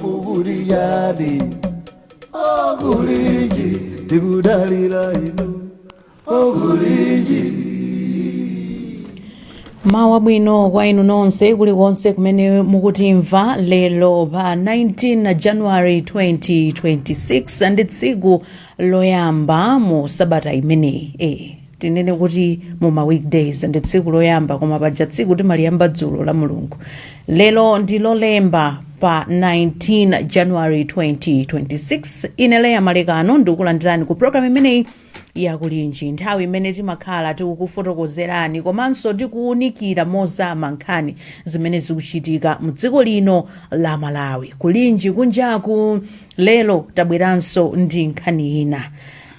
Oguliyadi, Oguliji, Digudalila inu, Oguliji. Mawa bwino kwa inu nonse kulikonse kumene mukutimva lero pa 19 January 2026 ndi tsiku loyamba mu sabata imeneyi. Tinene kuti mu ma weekdays ndi tsiku loyamba koma paja tsiku timaliyamba dzulo la Mulungu. Lero ndi lolemba pa 19 January 2026. Ine Leya Malekano ndikulandirani ku program imeneyi yakulinji, nthawi imene timakhala tikukufotokozerani komanso tikuwunikira mozama nkhani zimene zikuchitika mu dziko lino la Malawi. Kulinji kunjaku lero tabweranso ndi nkhani ina.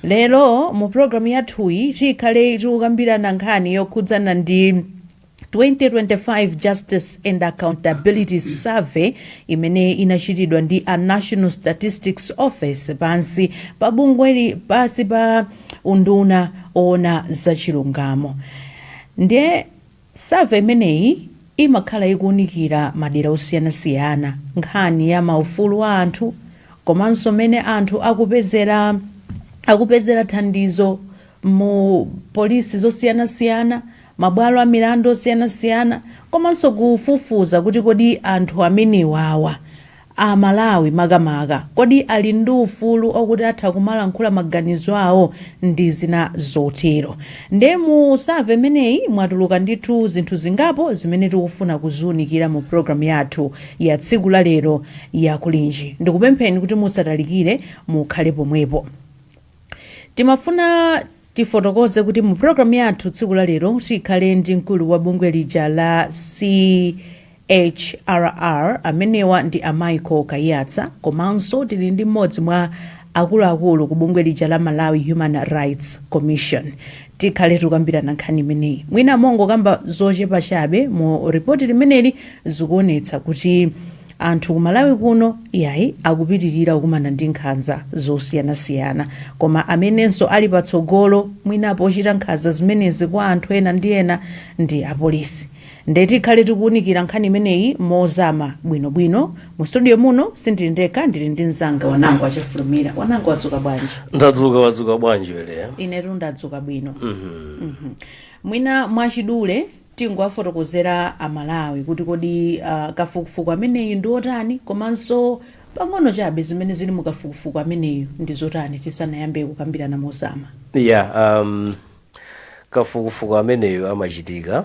Lero mu program yathuyi tikhale tikukambirana nkhani yokhudzana ndi 2025 Justice and Accountability Survey imene inachitidwa ndi a National Statistics Office pansi pa bungweli pasi pa unduna ona zachilungamo. Ndiye survey imeneyi imakhala ikuwunikira madera osiyanasiyana, nkhani ya maufulu a anthu komanso mene anthu akupezera thandizo mu polisi zosiyanasiyana, mabwalo a milandu osiyanasiyana, komanso kufufuza kuti kodi anthu amenewawa a Malawi makamaka kodi ali ndi ufulu okuti atha kumalankhula maganizo awo ndi zina zotero. Nde mu survey imeneyi mwatuluka ndithu zinthu zingapo zimene tikufuna kuziwunikira mu program yathu ya tsiku la lero yakulinji. Ndikupempheni kuti musatalikire mukhale pomwepo. Timafuna tifotokoze kuti mu program yathu tsiku la lero tikhale ndi mkulu wa bungwe lija la CHRR amenewa ndi a Michael Kayatsa, komanso tili ndi mmodzi mwa akuluakulu ku bungwe lija la Malawi Human Rights Commission. Tikhale tukambirana nkhani imeneyi. Mwina mongo kamba zochepa chabe mu ripoti limeneli zikuonetsa kuti anthu ku Malawi kuno yayi akupitirira kukumana ndi nkhanza zosiyanasiyana, koma amenenso ali patsogolo mwinapo ochita nkhanza zimenezi kwa anthu ena ndi ena ndi apolisi. Ndeti khale tikuwunikira nkhani imeneyi mozama bwinobwino. Mu studio muno sindili ndekha, ndili ndi mzanga Wanango achifulumira. Wanango wadzuka bwanji? Wadzuka bwanji Leya? Inetu ndadzuka bwino. Mwina mwachidule tingowafotokozera a Malawi kuti kodi kafukufuku ameneyi ndi otani, komanso pang'ono chabe zimene zili mu kafukufuku ameneyi ndi zotani tisanayambe kukambirana mozama. Kafukufuku ameneyo amachitika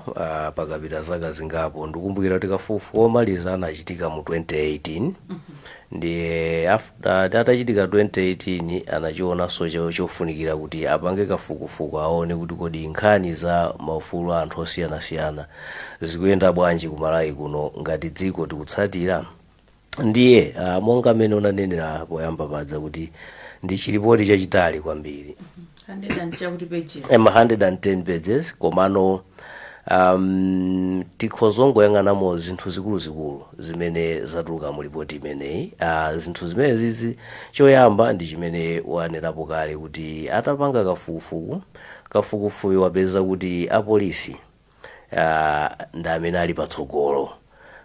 pakapita zaka zingapo. Ndikumbukira kuti kafukufuku omaliza anachitika mu 2018. Ndiye atachitika 2018 anachionanso chofunikira kuti apange kafukufuku aone kuti kodi nkhani za maufulu a anthu osiyanasiyana zikuyenda bwanji ku Malawi kuno ngati dziko tikutsatira. Ndiye monga amene unanenera poyamba padza kuti ndi chiripoti chachitali kwambiri. 110 pages komano tikhozongoyang'anamo zinthu zikuluzikulu zimene zatuluka mu ripoti imeneyi. Zinthu zimene zizi choyamba ndi chimene wanerapo kale kuti atapanga kafukufuku wapeza kuti apolisi ndi amene ali patsogolo,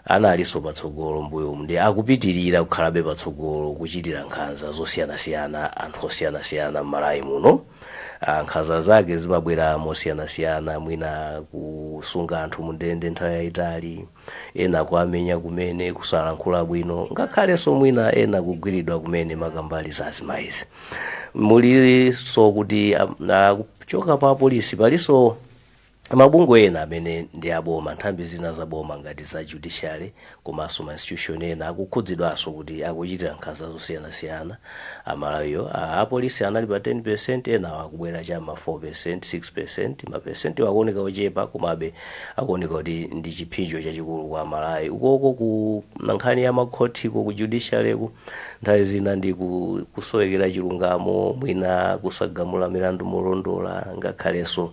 analinso patsogolo mbuyo ndi akupitirira kukhalabe patsogolo kuchitira nkhanza zosiyanasiyana anthu osiyanasiyana m'Malawi muno. Nkhanza zake zimabwera mosiyanasiyana, mwina kusunga anthu mundende nthawi yayitali, ena kuamenya kumene kusalankhula bwino, ngakhalenso mwina ena kugwiridwa kumene makambali zazimayizi. Mulinso kuti kuchoka pa polisi palinso mabungwe ena amene ndi aboma, nthambi zina zaboma ngati za judiciary komanso ma institution ena akukhudzidwanso kuti akuchitira nkhanza zosiyanasiyana Malawiyo. Apolisi anali pa 10%, ena akubwera cha ma 4%, 6%, mapesenti akuoneka ochepa komabe akuoneka kuti ndi chipinjo chachikulu kwa Malawi. Ukoko ku nkhani ya makhoti ku judiciary nthawi zina ndi kusowekera chilungamo, mwina kusagamula milandu molondola, ngakhalenso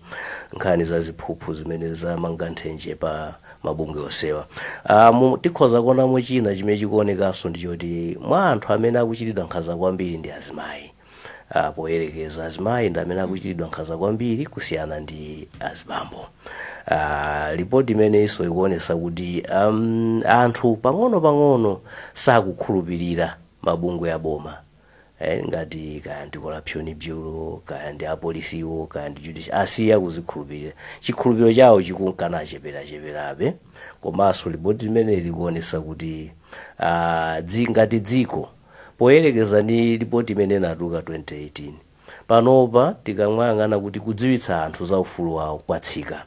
nkhani za ziphuphu zimene zamanga nthenje pa mabungwe osewa. Tikhoza kuonamo china chimene chikuonekanso ndi choti mwa anthu amene akuchitidwa nkhanza kwambiri ndi azimayi. poyerekeza azimayi ndi amene akuchitidwa nkhanza kwambiri kusiyana ndi azibambo. Ripoti imeneyinso ikuonesa kuti anthu pang'ono sakukhulupirira mabungwe aboma, ngati kaya ndi corruption bureau kaya ndi apolisiwo kaya ndi judicial asiya kuzikhulupirira. Chikhulupiriro chawo chikunkana cheperabe. Komanso ripoti imeneyi likuonesa kuti ngati dziko poyerekeza ndi ripoti imene inatuluka 2018 panopa tikamuyang'ana kuti kudziwitsa anthu za ufulu wawo kwatsika.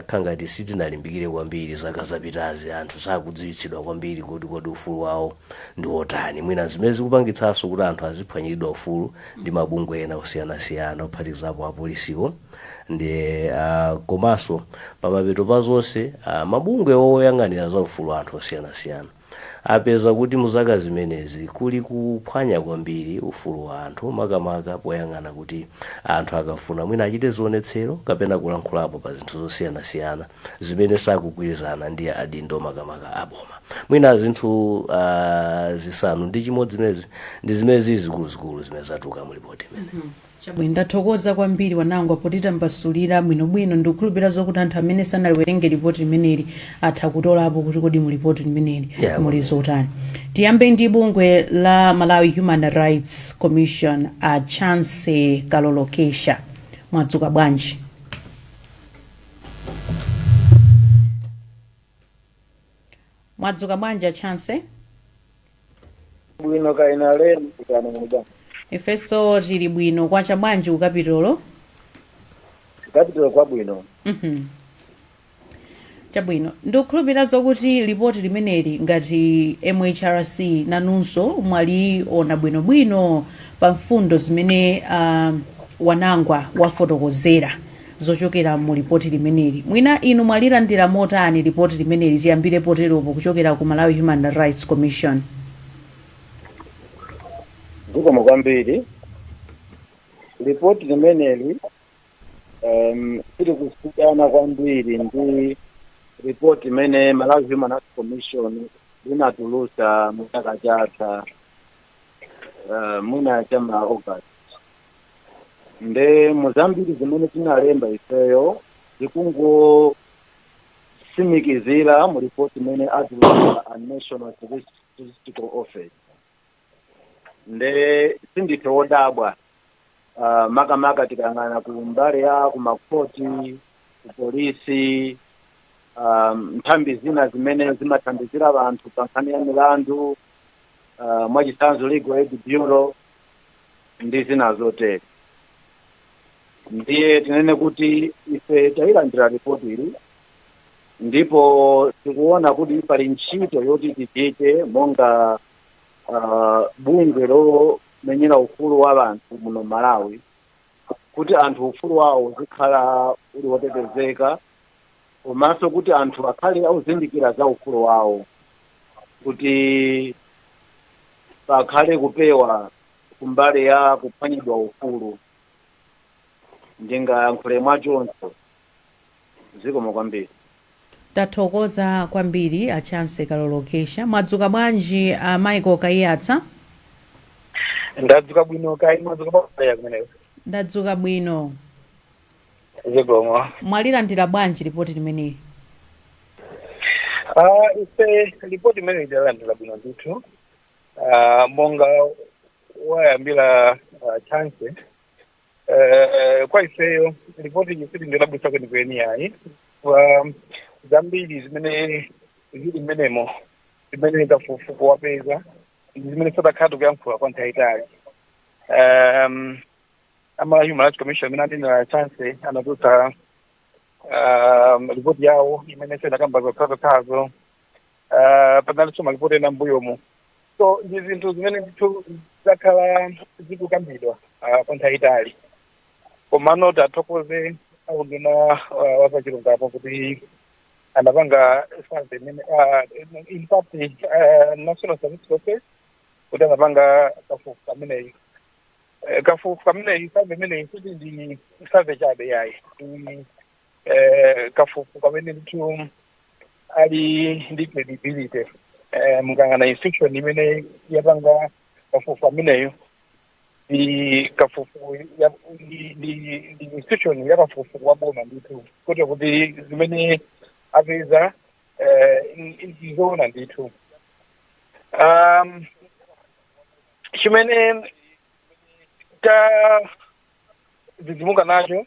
Khangati sitinalimbikire kwambiri zaka zapitazi, anthu sakudziwitsidwa kwambiri kuti ufulu wawo ndi otani. Mwina zimene zikupangitsanso kuti anthu aziphwanyiridwa ufulu ndi mabungwe ena osiyanasiyana ophatikizapo apolisiwo ndi komanso pamapeto pa zonse mabungwe oyang'anira za ufulu anthu osiyanasiyana apeza kuti muzaka zimenezi kuli kuphwanya kwambiri ufulu wa anthu, makamaka poyang'ana kuti anthu akafuna mwina achite zionetsero kapena kulankhulapo pa zinthu zosiyanasiyana zimene sakugwirizana ndi adindo makamaka aboma. Mwina zinthu zisanu ndi chimodzi zimezi ndi zimene zikuluzikulu zimene zatuluka mu ripoti imene. Chabwino, ndathokoza kwambiri wanangu potitambasulira bwinobwino. Ndikukhulupirira zokuti anthu amene sanaliwerenge ripoti limeneli atha kutolapo kuti kodi mu ripoti limeneli muli zotani. Tiyambe ndi bungwe la Malawi Human Rights Commission a Chance Kalolokesha. Mwadzuka bwanji? Mwadzuka bwanji a Chance? Bwino kaina lero kutana muda. Ifeso tili bwino. Kwacha bwanji ukapitolo? Kapitolo kwa bwino. Chabwino, ndikukhulupirira zokuti ripoti limeneli ngati MHRC nanunso mwaliona bwinobwino pa mfundo zimene wanangwa wafotokozera zochokera mu ripoti limeneli. Mwina inu mwalilandira motani ripoti limeneli? Tiyambire poteropo kuchokera ku Malawi Human Rights Commission. Zikomo kwambiri. Ripoti limeneli ili kusiyana kwambiri ndi ripoti imene Malawi Human Rights Commission linatulusa mwaka jatha mwina chama August. Nde muzambiri zimene tinalemba ifeyo zikungo simikizira mu ripoti imene atulusa a National Statistical Office. Nde sindithu wodabwa makamaka tikang'ana ku mbali ya ku makoti, ku polisi, nthambi zina zimene zimathandizira abantu pa nkhani ya milandu, mwachisanzo Legal Aid Bureau ndi zina zotere. Ndiye tinene kuti ife tayilandira ripoti ili ndipo tikuona kuti pali ntchito yoti tichite monga bungwe lomenyera ufulu wa anthu muno Malawi, kuti anthu ufulu wawo uzikhala uli wotetezeka, komanso kuti anthu akhale auzindikira za ufulu wawo, kuti pakhale kupewa kumbali ya kuphwanyidwa ufulu. Ndingayankhule mwachonso. Zikomo kwambiri. Tathokoza kwambiri a Chance Kalolokesha. Mwadzuka bwanji Michael Kayatsa? Ndadzuka bwino kai, mwadzuka bwanji kumeneyo? Ndadzuka bwino. Zikomo. Mwalilandira bwanji ripoti limeneli? Ife ripoti imeneyi tayilandira bwino ndithu. Monga wayambira Chance. Kwa ifeyo ripoti yisiti ndilabwisa kwenikweni yayi. Zambiri zimene zili mmenemo zimene kafukufuku wapeza zimene sadakhala kuyankhula kwa nthawi itali. Malawi Human Rights Commission imene atinira Chance anatulutsa ripoti yawo imene sedakamba zokhazo panalinso maripoti ena mbuyomu. So ndi zinthu zimene ndithu zakhala zikukambidwa kwa nthawi itali. Komano tathokoze aunduna wapachilungapo kuti anapanga survey imene in fact National Statistical Office kuti anapanga kafukufuku kameneyi. Kafukufuku kameneyi survey imeneyi kuti ndi survey chabe yayi. Kafukufuku kamene ndithu ali ndi credibility. Mukangana institution imene yapanga kafukufuku kameneyo ndi kafufu ndi institution ya kafufu wa boma ndithu kuti zimene apeza ndizoona ndithu. Chimene zidzimuka nacho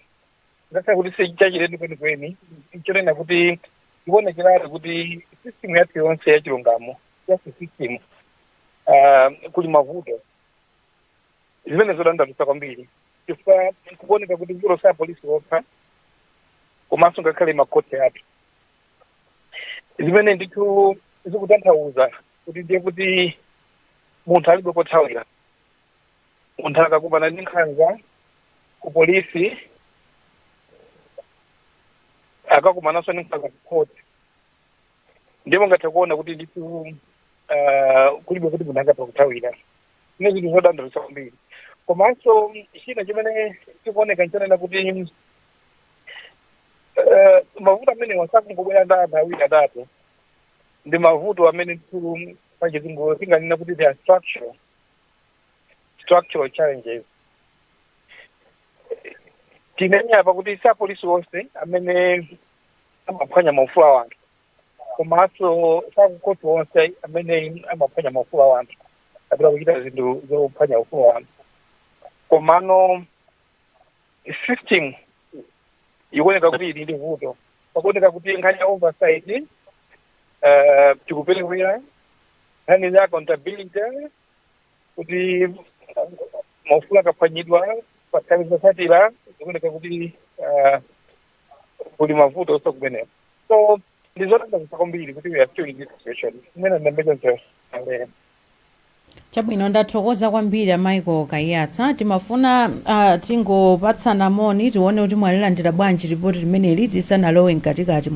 ngakhale kuti sichachilendo kwenikweni nchonena kuti ikuonekerabe kuti system yathu yonse ya chilungamo yasi system kuli mavuto zimene zodandaulitsa kwambiri chifukwa kuoneka kuti vuto sa polisi okha komanso ngakhale makoti athu zimene ndithu zikutanthauza kuti ndiye kuti munthu alibe kothawira. Munthu akakumana ndi nkhanza ku polisi akakumananso ndi nkhanza ku khoti ndipo ngathe kuona kuti ndithu kulibe kuti munthu angathe kuthawira. Zine zinthu zodandaulitsa kwambiri. Komanso china chimene chikuoneka nchonena kuti mavuto amene wasakungobwera ndi anthu awiri atatu ndi mavuto amene ndithu pachizungu tinganena kuti they are structural challenges. Tinanyapa kuti sa polisi wonse amene amaphwanya maufulu a anthu komanso sakukoti wonse amene amaphwanya maufulu a anthu kapena kuchita zinthu zophwanya ufulu a anthu. Komano system ikuoneka kuti ili ndi vuto pakuoneka kuti nkhani ya oversight tikuperewera nkhani za accountability kuti maufulu akaphwanyidwa pa nthawi zotsatira zikuoneka kuti kuli mavuto onse kumeneko. So ndizodandaulitsa kwambiri kuti we are still in this situation. Imene ndambezo Chabwino ndathokoza kwambiri Michael Kayatsa. Timafuna tingopatsana moni tione kuti mwalilandira bwanji ripoti limeneli tisanalowe mkatikati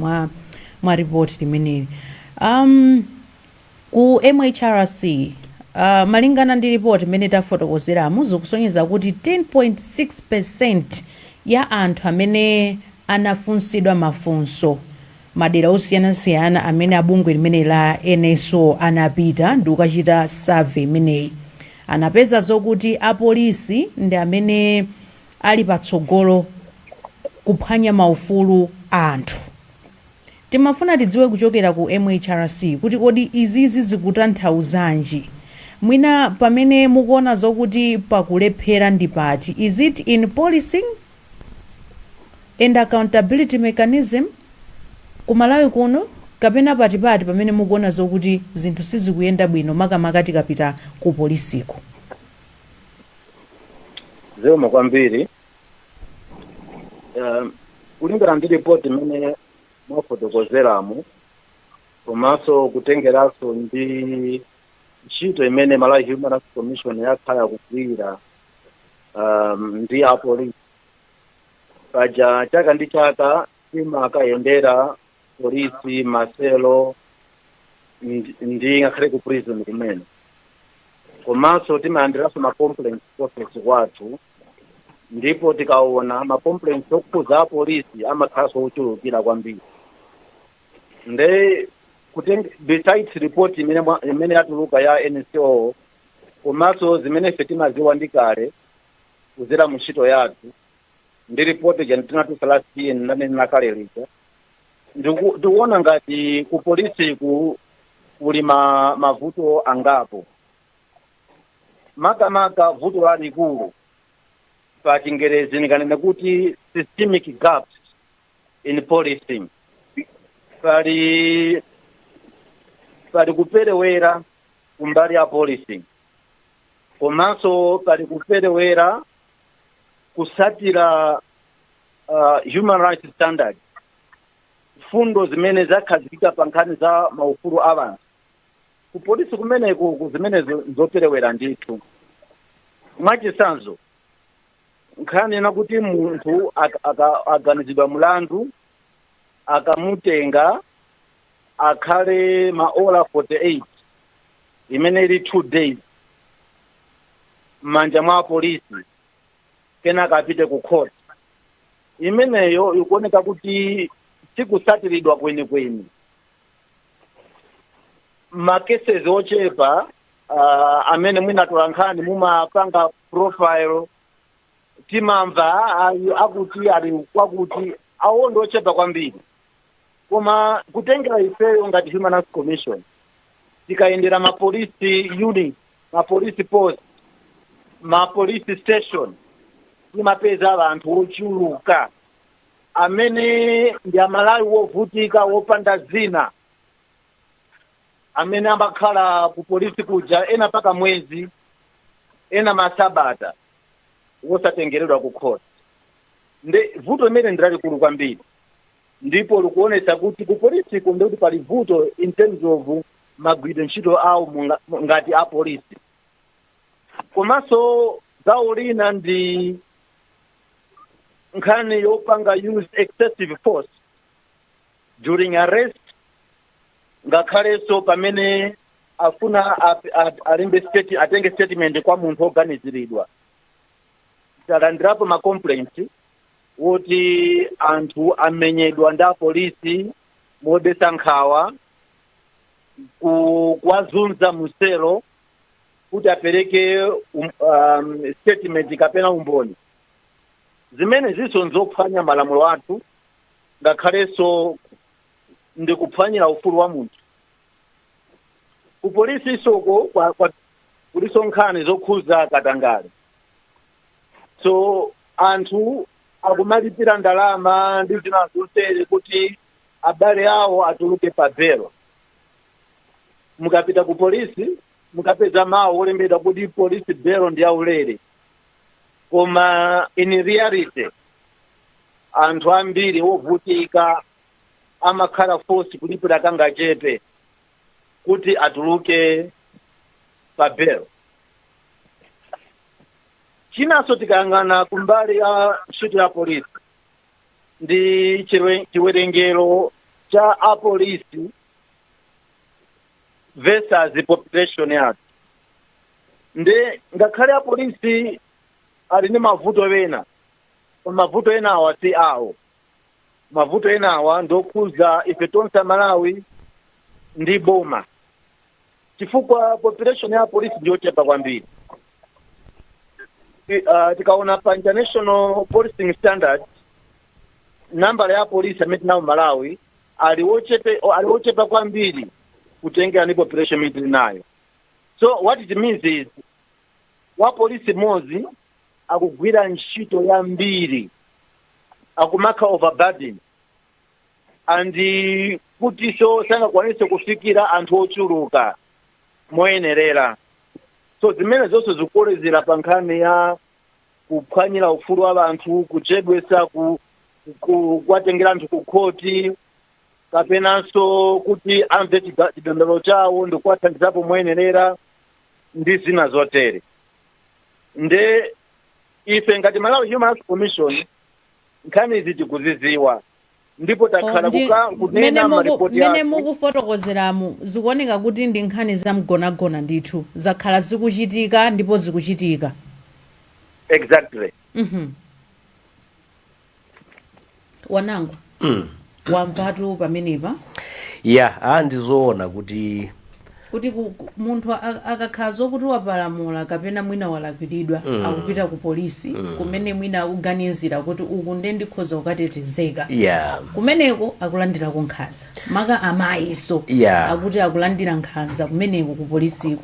mwa ripoti limeneli. Ku MHRC malingana ndi ripoti imene tafotokozeramu zikusonyeza kuti 10.6% ya anthu amene anafunsidwa mafunso madera osiyanasiyana amene abungwe limene la NSO anapita ndi ukachita survey imeneyi anapeza zokuti apolisi ndi amene ali patsogolo kuphwanya maufulu a anthu. Timafuna tidziwe kuchokera ku MHRC kuti kodi izizi zikutanthauzanji mwina pamene mukuona zokuti pakulephera ndi pati. Is it in policing and accountability mechanism kumalawi kuno kapena patipati pamene mukuona zokuti zinthu sizikuyenda bwino makamaka tikapita ku polisiko? Zero kwambiri kulingana ndi ripoti imene mwafotokozeramu komanso kutengeranso ndi ntchito imene Malawi Human Rights Commission yakhala kugwira ndi apolisi paja chaka ndi chaka timakayendera polisi maselo ndi ngakhale ku prison kumene komanso timayandiranso ma complaints office kwathu ndipo tikaona ma complaints okhuza apolisi amakhalanso ochulukira kwambiri. Nde besides report imene yatuluka ya NCO komanso zimene ife timaziwa ndi kale kuzera mu ntchito yathu ndi report janitinatu last year ndamene nakale lija ndikuona ngati ku polisi kuli mavuto angapo makamaka vuto lalikulu pa Chingerezi nikanena kuti systemic gaps in policing. Pali kuperewera kumbali ya policing komanso pali kuperewera kusatira human rights standards fundo zimene zakhazikika pa nkhani za maufulu a anthu ku polisi kumeneko zimene zoperewera ndithu. Mwachisanzo nkhani nakuti munthu aganizidwa mulandu akamutenga akhale maola 48 imene ili 2 days manja mwa polisi kenaka apite ku court, imeneyo ikuoneka kuti sikusatiridwa kwenikweni. Makesezi ochepa amene mwinatola nkhani mumapanga profile timamva akuti ali kwakuti awo ndi ochepa kwambiri, koma kutengera ifeyo ngati Human Rights Commission tikayendera mapolisi unit, mapolisi post, mapolisi station, timapeza anthu ochuluka amene ndi amalawi wovutika wopanda zina, amene amakhala ku polisi kuja ena paka mwezi, ena masabata wosatengeredwa ku court. Vuto limene ndi lalikulu kwambiri, ndipo likuonetsa kuti ku polisi kunde kuti pali vuto in terms of magwidwe ntchito awo ngati a polisi. Komanso gawo lina ndi nkhani yopanga use excessive force during arrest, ngakhalenso pamene afuna atenge statement kwa munthu oganiziridwa. Talandirapo ma complaints woti anthu amenyedwa nda polisi modetsa nkhawa, kuwazunza muselo kuti apereke statement kapena umboni. Zimene ziso nzophwanya malamulo athu, ngakhalenso ndi kuphwanyira ufulu wa munthu. Ku polisi isoko kuliso nkhani zokhuza katangale. So anthu akumalipira ndalama ndi zina zonse kuti abale awo atuluke pa belo. Mukapita ku polisi mukapeza mawu olembedwa kuti polisi belo ndi yaulere, koma in reality anthu ambiri wovutika amakhala force kulipira kangachepe kuti atuluke pa belo. Chinanso tikayang'ana kumbali ya ntchito ya polisi ndi chiwerengero cha apolisi versus the population yathu. Ngakhale apolisi ali ndi mavuto ena, mavuto ena awa si awo. Mavuto ena awa ndokhuza ife tonse Malawi ndi boma, chifukwa population ya polisi ndi yochepa kwambiri. Tikaona pa international policing standards, nambala ya polisi amene nawo Malawi ali wochepa kwambiri kutengera ni population imene nayo. So what it means is wa polisi mozi akugwira ntchito yambiri, akumaka overburden, and kuti so sangakwanise kufikira anthu ochuluka moyenerera. So zimene zonse zikuolezera pa nkhani ya kuphwanyira ufulu wa anthu, kuchedwesa kuwatengera anthu ku khoti, kapenanso kuti amve chidondolo chawo ndi kuwathandizapo moyenerera ndi zina zotere. Ife ngati Malawi Human Rights Commission nkhani izi tikuziziwa, ndipo takhala kunena maripoti mene mukufotokozeramu zikuoneka kuti ndi nkhani za mgonagona ndithu zakhala zikuchitika ndipo zikuchitika. Exactly. Wanangu wamvatu pamenepa? Ndizoona kuti munthu akakhala zokuti wapalamula kapena mwina walakwiridwa akupita ku polisi kumene mwina akuganizira kuti uku ndikhoza kukatetezeka, kumeneko akulandirako nkhanza. Maka amayiso akuti akulandira nkhanza kumeneko ku polisiko.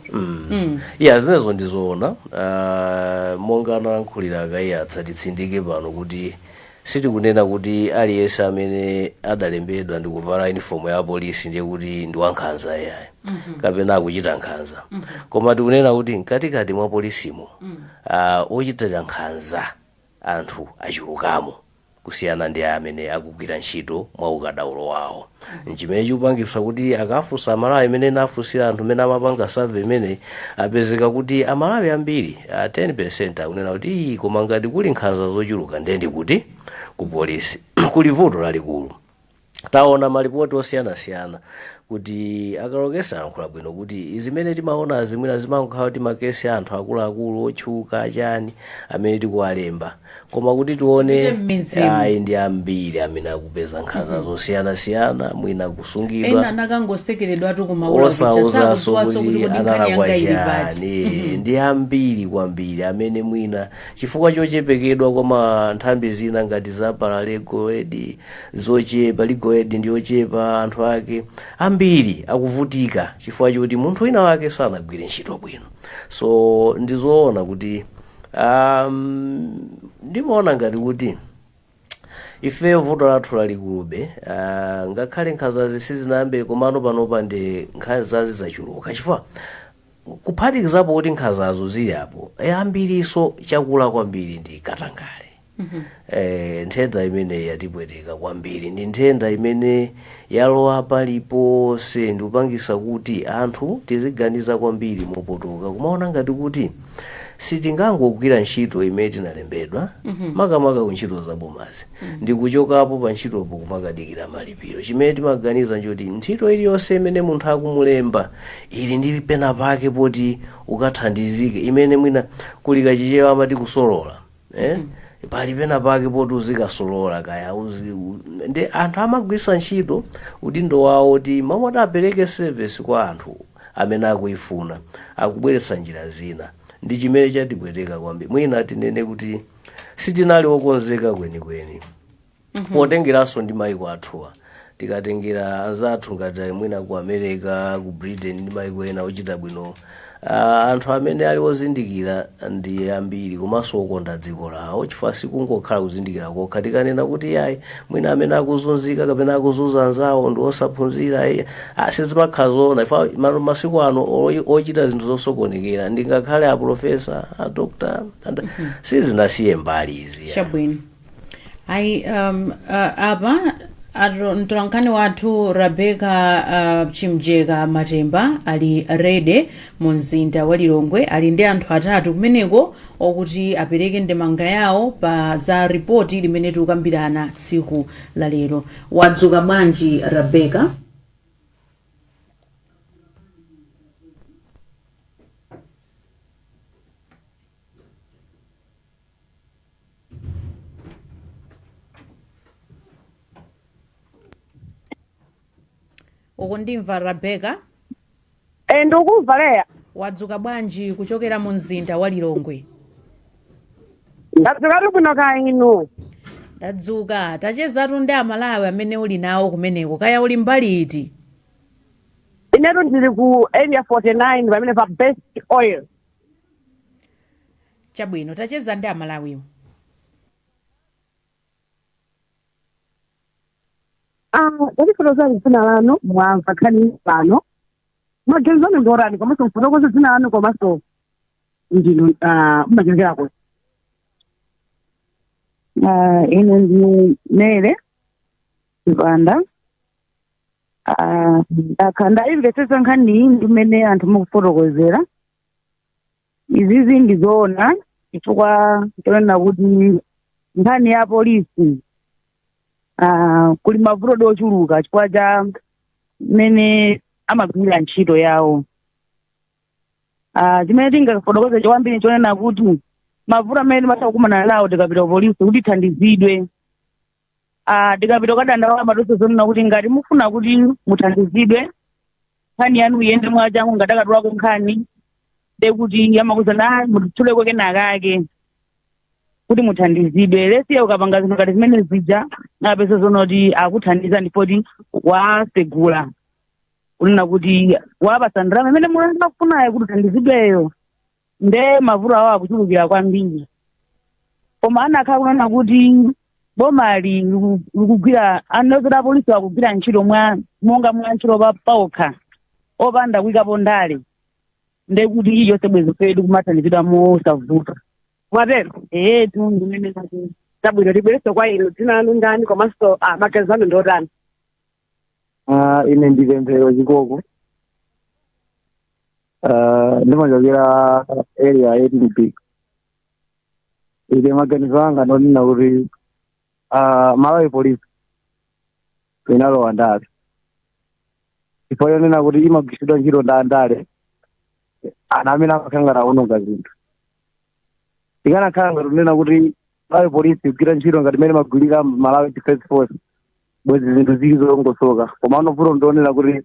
Zimenezo ndizoona. Monga analankhulira akayatsa titsindike pano kuti sitikunena kuti aliyense amene adalembedwa ndi kuvala uniform ya polisi ndiye kuti ndi wankhanza yayi kapena akuchita nkhanza. Koma tikunena kuti mkatikati mwa polisimo ochita nkhanza anthu achulukamo kusiyana ndi amene akugwira ntchito mwa ukadaulo wawo. Nchimene chikupangitsa kuti akafunsa Amalawi amene nafunsira anthu amene amapanga survey imene apezeka kuti Amalawi ambiri 10% akunena kuti koma ngati kuli nkhanza zochuluka ndi kuti ku polisi kuli vuto lalikulu. Taona malipoti osiyanasiyana kuti akalokesa alankhula bwino kuti zimene timaona zimwina zimakhala kuti makesi anthu akuluakulu otchuka chani amene tikuwalemba, koma kuti tione ayi ndi ambiri amene akupeza nkhanza zosiyanasiyana, mwina kusungidwa ena anakangosekeredwatu kumaula osauzaso kuti analakwa chani. Ndi ambiri kwambiri amene mwina chifukwa chochepekedwa kwa nthambi zina ngati za paralegal zochepa, legal ndi yochepa, anthu ake ambiri akuvutika chifukwa choti munthu wina wake sanagwire ntchito bwino. So ndizoona kuti ndimaona ngati kuti ife vuto lathu lalikulube, ngakhale nkhanzazi sizinayambe komano panopa ndi nkhanzazi zachuluka chifukwa kuphatikizapo kuti nkhanzazo zili apo ambiriso chakula kwambiri ndi katangale. Nthenda imene yatipweteka kwambiri ndi nthenda imene yalowa paliponse ndi kupangisa kuti anthu tiziganiza kwambiri mopotoka, kumaona ngati kuti sitingangogwira ntchito imene tinalembedwa makamaka ku ntchito zabomazi ndi kuchokapo pa ntchitopo kumakadikira malipiro. Chimene timaganiza njoti ntchito iliyonse imene munthu akumulemba ili ndi pena pake poti ukathandizike, imene mwina kuli kachichewa amati kusolola pali pena pake poti uzikasolola kaya ndi anthu amagwisa ntchito udindo wawo ti mamoti apereke service kwa anthu amene akuifuna, akubweretsa njira zina. Ndi chimene chatipweteka kwambiri, mwina tinene kuti sitinali wokonzeka kwenikweni potengeranso ndi maiko athuwa. Tikatengera anzathu ngati mwina ku America, ku Britain ndi maiko ena ochita bwino, anthu amene ali ozindikira ndi ambiri komanso okonda dziko lawo chifukwa sikungokhala kuzindikira kokha. Tikanena kuti yayi mwina amene akuzunzika kapena akuzunza anzawo ndi osaphunzira sizimakhala zoona chifukwa masiku ano ochita zinthu zosokonekera ndingakhale aprofesa, adokta sizinasiye mbali izi. Chabwino ayi apa mtolankhani wathu Rebecca Chimjeka Matemba ali rede mu mzinda wa Lilongwe, ali ndi anthu atatu kumeneko okuti apereke ndemanga yawo pa za ripoti limene tikukambirana tsiku la lero. Wadzuka bwanji Rebecca? Ukundimva Rebecca? Ndikukumva leya. Wadzuka bwanji kuchokera mu mzinda wa Lilongwe? Ndadzuka bwino kaya inu? Ndadzuka. Tachezatu ndi amalawi amene uli nawo kumeneko, kaya uli mbali iti? Inetu ndili ku area 49 pamene pa best oil. Chabwino, tacheza ndi amalawiwo. Ndikufotokoza dzina lanu mwamva nkhani pano. Magenzano ndorani komanso mfotokoza dzina lanu komanso ndinu mumachezerako. Ine ndi Nele Uganda. Ndakanda imvetsetsa nkhani iyi ndimene anthu mukufotokozera. Izizi ndizoona chifukwa tonena kuti nkhani ya polisi kuli mavuto ochuluka chifukwa cha mmene amagwira ntchito yawo. Chimene tingafotokoze chokwambiri chonena kuti mavuto amene masakumana nawo tikapita polisi kuti thandizidwe. Tikapita kadandaula matonse zonena kuti ngati mufuna kuti muthandizidwe nkhani yanu iyende mwachangu ngati akatulako nkhani ndekuti yamakuzana mutituleko kenakake kuti muthandizidwe. Lesiye ukapanga zinthu ngati zimene zija ngapesa zonoti akuthandiza ndipoti wasegula kunena kuti wapasa ndalama imene mulanda kufunayo kuti uthandizidweyo nde mavuto awo akuchulukira kwambiri. Koma anakhala kunena kuti bomali likugwira anozera polisi wakugwira ntchito monga mwa ntchito paokha opanda kuyikapo ndale ndekuti iyonse bwezi pedu kumathandizidwa mosavuta. Mwatero? Tu ndimene Tabwino libwereso kwa inu dzina lanu ndani komanso magenzano ndotani? Ine ndipemphero chikoko. Ndimachokera area 18B. Ine maganizo anga ndonena kuti Malawi police inalowa ndale. chifukwa yonena kuti imagwiritsidwa ntchito ndi andale ana amene amakhala aononga zinthu. Ikanakhala ngati kunena kuti Malawi polisi kugwira ntchito ngati imene magwirira Malawi Defense Force bwezi zinthu zili zolongosoka, koma anovuto ndionera kuti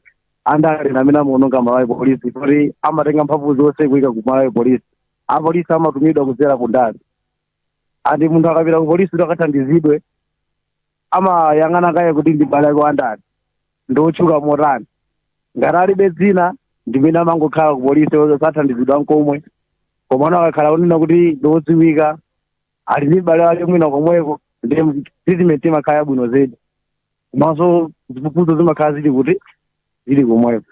andale amene amaononga Malawi polisi kuti amatenga mphamvu zonse kuyika ku Malawi polisi. Apolisi amatumidwa kudzera ku ndale. Andi munthu akapita ku polisi kuti akathandizidwe amayang'ana kaye kuti ndi bale kwa andale ndotchuka motani. Ngati alibe dzina ndimene amangokhala ku polisi osathandizidwa nkomwe, koma akakhala kunena kuti ndodziwika ali ndi bale wake mwina komweko ndi treatment imakhala bwino zedi. Komanso ziphuphuzo zimakhala zili kuti zili komweko.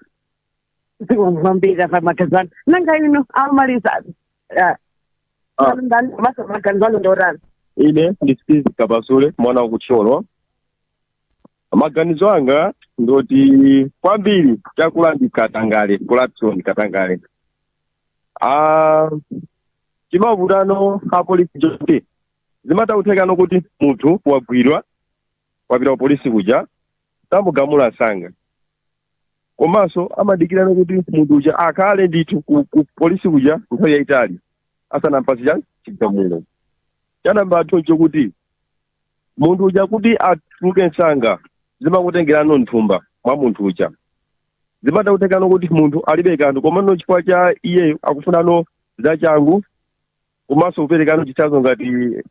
Kwambiri maganizano nanga ino amalisa ndani maganizano ndorani. Ine ndisikizi Kapasule mwana wa Kucholo. Maganizo anga ndoti kwambiri chakula ndi Katangale, corruption Katangale. Chimavutano apolisi jote zimatauthekano kuti munthu wagwirwa wapita ku polisi kuja tamugamula sanga, komanso amadikirana kuti munthu uja akhale ndithu ku polisi kuja nthawi yayitali asanampatse chigamulo. Chanamba choncho kuti munthu uja kuti atuluke nsanga zimakutengerano nthumba mwa munthu uja. Zimatauthekano kuti munthu alibe kanthu, komano chifukwa cha iye akufunano zachangu komanso kuperekano chitsanzo ngati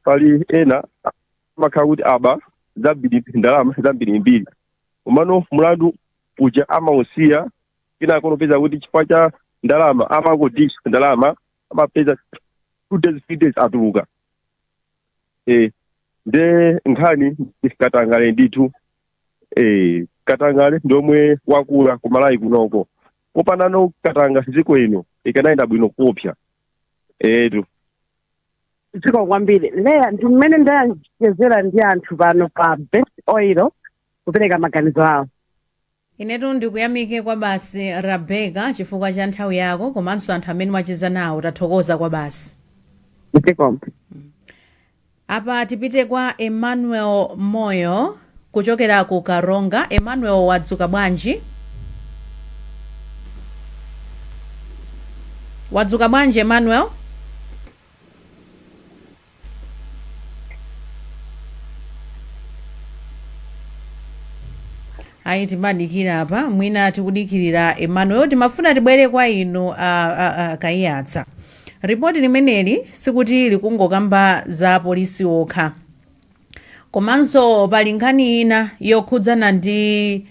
pali ena amakhala kuti aba zabiri ndalama zambiri mbiri, komano mulandu uja amausiya kina konopeza kuti chifukwa cha ndalama amangodisha ndalama amapeza 2 days 3 days atuluka. Nde nkhani Katangale ndithu Katangale ndomwe wakula ku Malawi kunoko, kopanano Katanga ziko ino ikanaenda bwino kopya. Ziko kwambiri leya ndi mmene ndachezera ndi anthu pano pa Best Oil kupereka maganizo awo. Inetu ndikuyamike kwa basi Rebecca chifukwa cha nthawi yako, komanso anthu amene mwacheza nawo tathokoza kwa basi. Apa tipite kwa Emmanuel Moyo kuchokera ku Karonga. Emmanuel, wadzuka bwanji? Wadzuka bwanji Emmanuel? Ayi timadikira apa, mwina tikudikirira Emmanuel. Timafuna tibwere kwa inu Kaiyatsa. Ripoti limeneli sikuti likungokamba za polisi okha, komanso pali nkhani ina yokhudzana ndi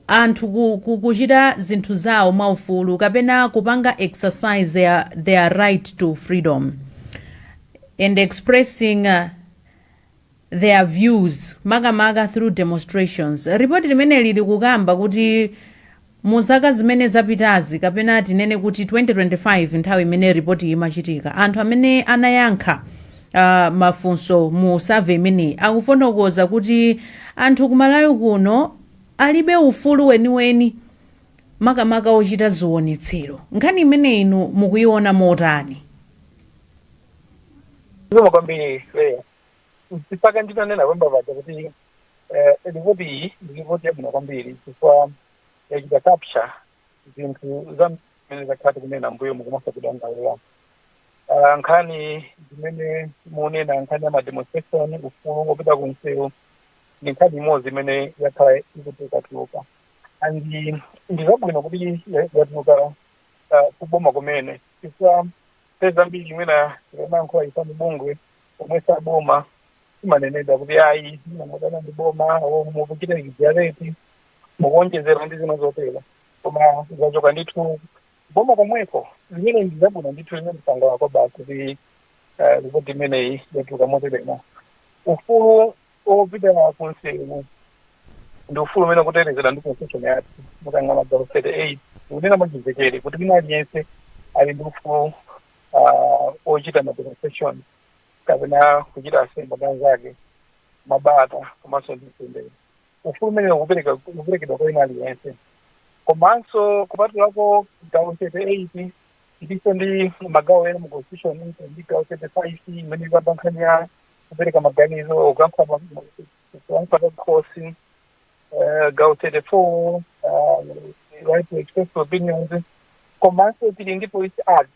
anthu kuchita zinthu zawo mwaufulu kapena kupanga exercise their right to freedom and expressing their views makamaka through demonstrations. Ripoti limeneli likukamba kuti muzaka zimene zapitazi kapena tinene kuti 2025 nthawi imene ripoti imachitika, anthu amene anayankha mafunso mu survey imene akufotokoza kuti anthu ku Malawi kuno alibe ufulu weniweni makamaka ochita ziwonetsero. Nkhani imene inu mukuiona motani? Zikomo kwambiri leya. Sipaka nditanena kwamba bacha kuti ripoti iyi ndi ripoti yabwino kwambiri chifukwa yachita capture zinthu zamene zakhati kunena mbuyo mukumasa kudandaula. Nkhani zimene muonena nkhani ya mademonstration ufulu wopita kunsewu ni nkhani imodzi imene yakhala ikutuluka andi ndi zabwino kuti yatuluka kuboma kumene chifukwa peza mbiri imene ikamankhula ifani bungwe omwe saboma imaneneda kuti ayi namudana ndi boma mukuchita ijareti mukuonjezera ndi zina zotero, koma zachoka ndithu boma komweko zimene ndi zabwino ndithu limene msangala kwa basi kuti ripoti imeneyi yatuluka moterera. Ufulu opita kunsewu ndi ufulu umene kutetezera ndi constitution yathu mukang'ana gawo 38 kunena mwachizekere kuti wina aliyense ali ndi ufulu ochita mademonstration kapena kuchita assembly zake mabata komanso ndi mtendere. Ufulu umene ukuperekedwa kwa wina aliyense, komanso kupatulako gawo 38 ndiso ndi magawo ena mu constitution ndi gawo 35 imene ikamba nkhani ya kupereka maganizo ukankhala khosi gawo 34 right to express opinions, komanso tili ndi police act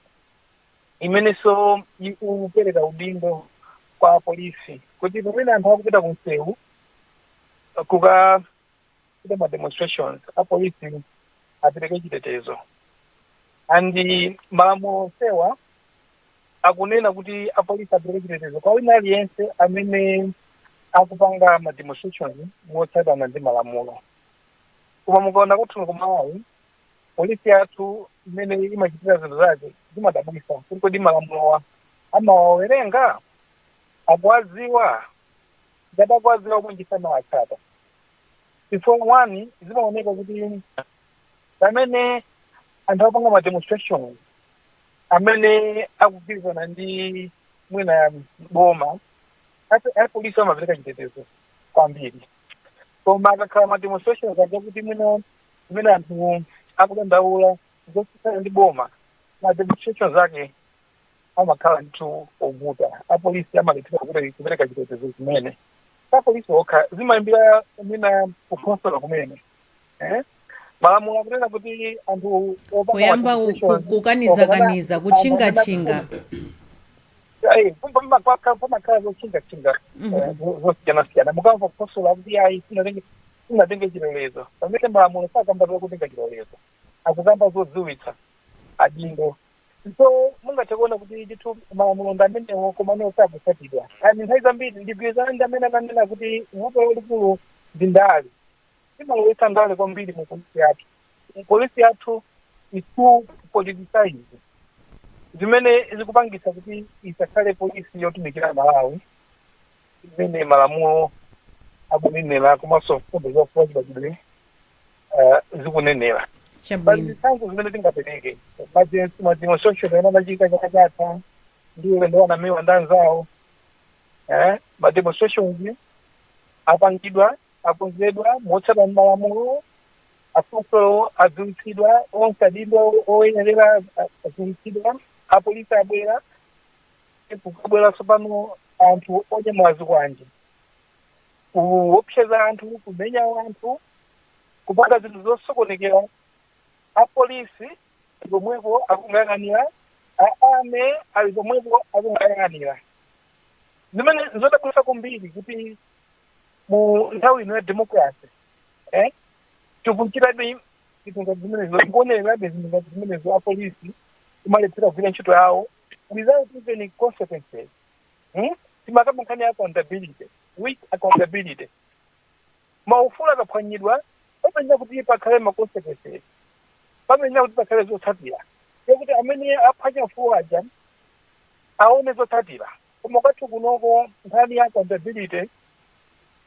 imenenso ikupereka udindo kwa polisi kuti pamene anthu akupita kumsewu kukachita ma demonstrations apolisi apereke chitetezo. Andi malamulo sewa akunena kuti apolisi apereke chitetezo kwa wina aliyense amene akupanga ma demonstrations motsatana ndi malamulo. Koma mukaona kuti kumawayi polisi yathu imene imachitira zinthu zake zimadabwisa kuti di malamulowa amawawerenga akwaziwa gadakwaziwa kunjisana watsata. Before one zimaoneka kuti pamene anthu apanga ma demonstrations amene akugwirizana ndi mwina boma apolisi amapereka chitetezo kwambiri. Koma akakhala ma demonstrations aja kuti mwina anthu akudandaula zosiyana ndi boma, ma demonstrations zake amakhala ndithu ovuta. Apolisi amalephera kupereka chitetezo zimene apolisi okha zimayimbira mwina kukhonsolo kumene malamulo akunena kuti anthu kuyamba kukaniza kuchinga pamakhala zochinga zosiyana mukamva kukhonsolo akuti ayi sinatenge chilolezo pamene malamulo sakamba kutenga chilolezo akukamba zodziwitsa adindo. So mungathe kuona kuti ndithu malamulo ndamenewo komano sakusatidwa. Ani nthawi zambiri ndigwirizana ndi amene ananena kuti vuto lalikulu ndi ndale. Imalowetsa ndale kwambiri mu polisi yathu. Polisi yathu is too politicized. Zimene zikupangisa kuti isakhale polisi yotumikira Malawi imene malamulo akunenera komanso mfundo zofuwachibadire zikunenera. Zisango zimene tingapereke mademonstration ena machika chaka chatha ndi ulendo wanamiwa ndanzawo mademonstrations apangidwa akonzedwa motsatana malamulo afunso adziwitsidwa onse adindo oyenerera adziwitsidwa apolisi abwera kukabwera tsopano anthu onyamulazi kwanji kuopseza anthu kumenya anthu kupanga zinthu zosokonekera apolisi pomwepo akung'ang'anira aame ali pomwepo akung'ang'anira. Zimene zodabwitsa kwambiri kuti mu nthawi ino ya democracy tikuchitabe zinthu zimenezo kuonererabe zinthu ngati zimenezo apolisi kumalephera kugwira ntchito yawo without even consequences. Timakamba nkhani ya accountability, weak accountability. Maufulu akaphwanyidwa pamene kuti pakhale ma consequences. Pamene kuti pakhale zotsatira kuti amene aphwanya ufulu aja aone zotsatira. Koma kwathu kunoko nkhani ya accountability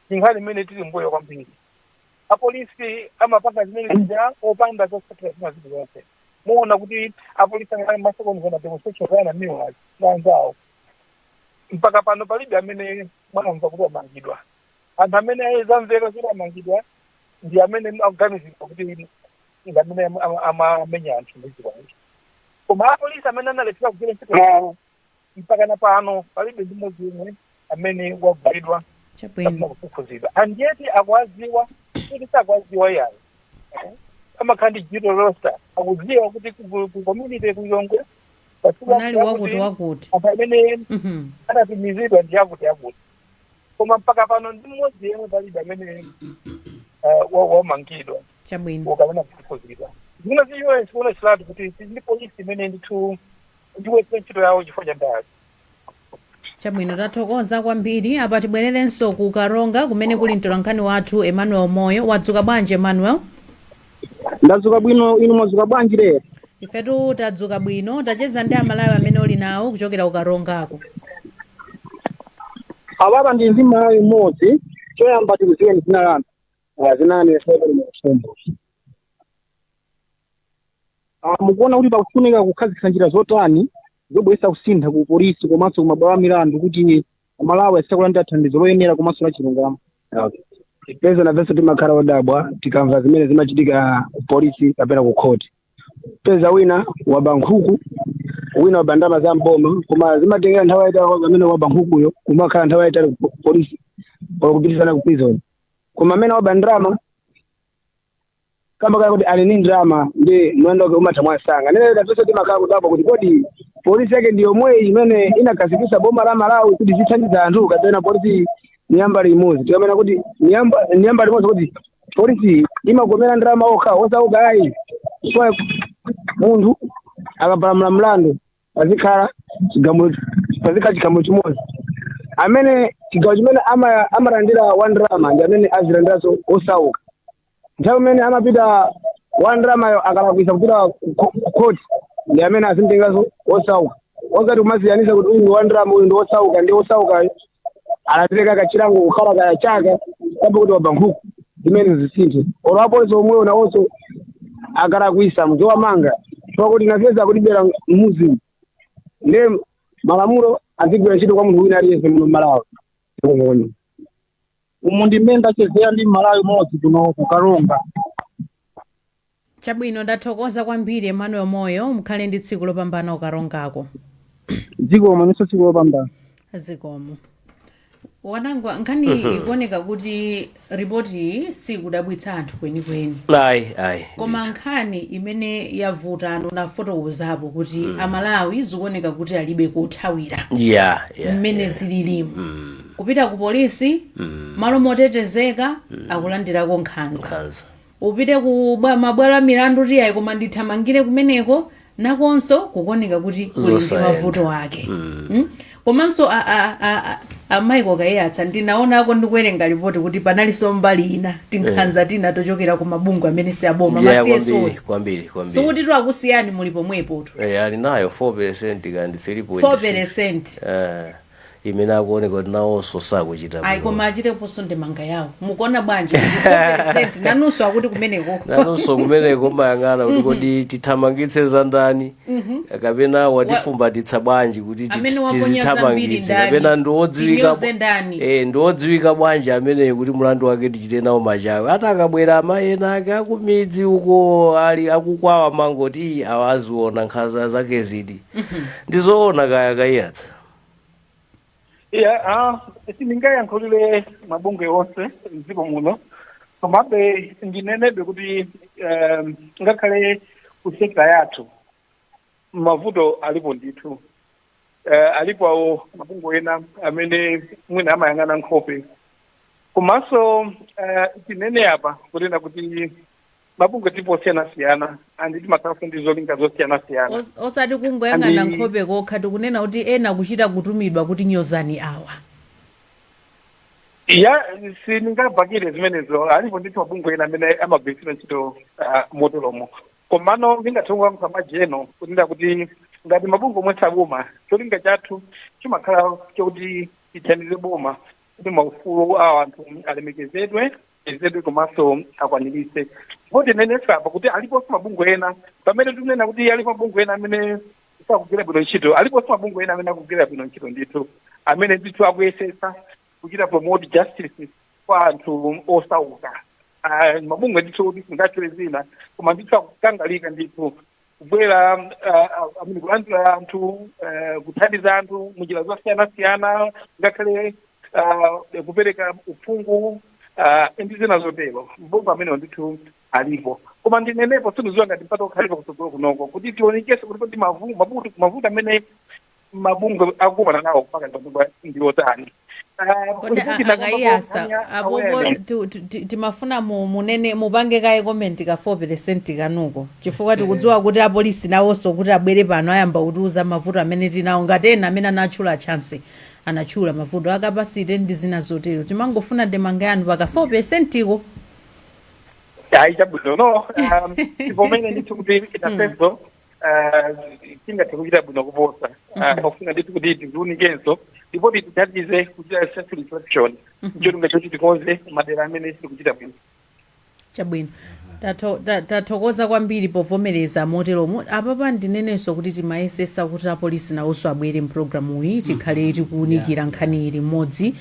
nkhani imene tili mbuyo kwambiri. Apolisi amapanga zimene zija opanda zotsatira zina zili zonse. Muona kuti apolisi angani masekondi zona demonstration zana miwa zanzawo mpaka pano palibe amene mwanamva kuti amangidwa. Anthu amene zamveka kuti amangidwa ndi amene akuganizidwa kuti ngamene amamenya anthu ndiziwanji. Koma apolisi amene analephera kugwira ntchito mpaka na pano palibe ndi mmodzi yemwe amene wagwidwa kukhuzidwa. Andiyeti akwaziwa kuti sakwaziwa yayo amakhandi jito roster akudziwa kuti ku community kuyongwe kunali wakuti amene anatumizidwa ndi akuti. Koma mpaka pano ndi mmodzi yemwe palibe amene wamangidwa chabwino ukamena kukhuzidwa. Zimene ziyo sikuona chilatu kuti ndi polisi imene ndithu ndiwetse ntchito yawo chifukwa cha ndale. Chabwino tathokoza kwambiri. Apa tibwererenso ku Karonga kumene kuli mtolankhani wathu Emmanuel Moyo. Wadzuka bwanji Emmanuel? Ndadzuka bwino, inu mwadzuka bwanji lero? Ifetu tadzuka bwino. Tacheza ndi amalawi amene uli nawo kuchokera ku Karongako. Awapa ndi mzimayi umodzi choyamba tikuziwe ndi dzina lanu. Zinani mfundo. Mukuona kuti pakufunika kukhazikitsa njira zotani zobweretsa kusintha ku polisi komanso kumabwalo a milandu kuti Malawi asakulandira thandizo loyenera komanso la chilungamo. Peza na vese timakhala odabwa tikamva zimene zimachitika polisi kapena ku court. Peza wina waba nkhuku wina waba ndalama za mboma koma zimatengera nthawi yaitali amene waba nkhukuyo kumakhala nthawi yaitali polisi kupitizana ku prison. Koma amene waba ndalama kama kaya kuti ali ni drama ndi mwendo wake umatha mwasanga nene tatonse timakhala kudabwa kuti kodi polisi yake ndiyo mweyi imene inakhazikitsa boma la Malawi kuti zithandiza anthu kapena polisi niyamba limodzi tikamena kuti niyamba limodzi kuti polisi imagomera ndalama okha osauka ayi kwa munthu akapalamula mlandu pazikhala chigamulo chimodzi amene chigawo chimene amalandira wandrama ndi amene azilandiranso osauka nthawi imene amapita wandramayo akalakwisa kupita kukoti ndi amene azimtenganso osauka osati kumasiyanisa kuti uyu ndi wandrama uyu ndi osauka ndi osaukayo alatireka kachilango kukhala kaya chaka kabe kuti wabva nkhuku zimene zisinthe olo apolisi omweyo nawonso akalakwisa mzowamanga pakuti nafeza kutibera mmuzimu nde malamulo azigwira ntchito kwa munthu wina aliyense muno Malawi umu ndi mmene ndachezera ndi Malawi modzi kuno kukalonga. Chabwino ndathokoza kwambiri Emmanuel Moyo mukhale ndi tsiku lopambana ukarongako. Zikomo niso tsiku lopambana. Zikomo. Wanangwa nkhani ikuoneka kuti ripoti sikudabwitsa anthu kwenikweni. Ayi. Koma nkhani imene yavuta na fotokozapo kuti Amalawi zikuoneka kuti alibe kuthawira. Yeah. Mmene zililimu. Kupita ku polisi, malo motetezeka akulandirako nkhanza. Upite ku mabwalo milandu tiyayi koma ndithamangire kumeneko nakonso kukoneka kuti kuli ndi mavuto ake. Komanso amaiko kayatsa ndinaonako ndikuwerenga ripoti kuti panalinso mbali ina tinkhanza tina tochokera ku mabungwe amene siaboma masiyesosi kwambiri sikuti twakusiyani muli pomwepo ali nayo 4% kandi 3.6 imene akuoneka kuti nawonso sakuchita ayi koma achiteponso ndemanga yawo mukuona bwanji 4% nanunso akuti kumeneko mayang'ana kuti kodi tithamangitse za ndani kapena watifumbatitsa bwanji kuti tizithamangitse kapena ndiwodziwika bwanji ameneyo kuti mulandu wake tichite nawo machawe ati akabwera amayena ake akumidzi uko ali akukwawa mangoti awaziona nkhanza zake ziti ndizoona kayatsa. Sindingayankhulire mabungwe onse mdziko muno komabe ndinenebe kuti ngakhale ku sekta yathu mavuto alipo ndithu alipo awo mabungwe ena amene mwina amayang'ana nkhope komanso tinene apa kunena kuti mabungwe tipo siyana-siyana andi timakhalanso ndi zolinga zosiyana-siyana osati kungoyang'ana nkhope kokha tikunena kuti ena kuchita kutumidwa kuti nyozani awa sindingabhakire zimenezo alipo ndithu mabungwe ena amene amagwirisira ntchito motolomo komano ndingathonga mkamajeno kunena kuti ngati mabungwe omwe saboma cholinga chathu chimakhala chokuti tithandize boma kuti maufulu awo anthu alemekezedwe komanso akwanirise kuti nenesapa kuti alipo mabungwe ena pamene tunena kuti alipo mabungwe ena amene sakugwira bwino ntchito alipo mabungwe ena amene akugwira bwino ntchito ndithu amene ndithu akuyesesa kuchita promote justice kwa anthu osauka mabungwe ndithu kuti singatchule zina koma ndithu akukangalika ndithu kubwera amene kulandira anthu kuthandiza anthu munjira zosiyana-siyana ngakhale kupereka uphungu ndi zina zotero mabungwe amene ndithu alipo koma ndinenepo sindikudziwa ngati mpata kukhalipa kutsogolo kunoko kuti tionekese kuti kodi mavuto amene mabungwe akukumana nawo mpaka mabungwe ndiotani akayasa abobo timafuna munene mupange kaye comment ka 4% kanuko chifukwa tikudziwa kuti apolisi nawonso kuti abwere pano ayamba kutiuza mavuto amene tinawo ngati ena amene anatchula chance anatchula mavuto akapasite ndi zina zotero timangofuna ndemanga yanu paka 4% iko ayi chabwino no tipomene ndithu kuti itafezo tingathe kuchita bwino kuposa ofuna ndithu kuti tiziunikenso ndipo tithandize kuchita self reflection cholinga choti tikonze madera amene sikuchita bwino chabwino tathokoza kwambiri povomereza moteromo apapa ndinenenso kuti timayesesa kuti apolisi nawonso abwere mpulogalamu iyi tikhale tikuunikira nkhani ili mmodzi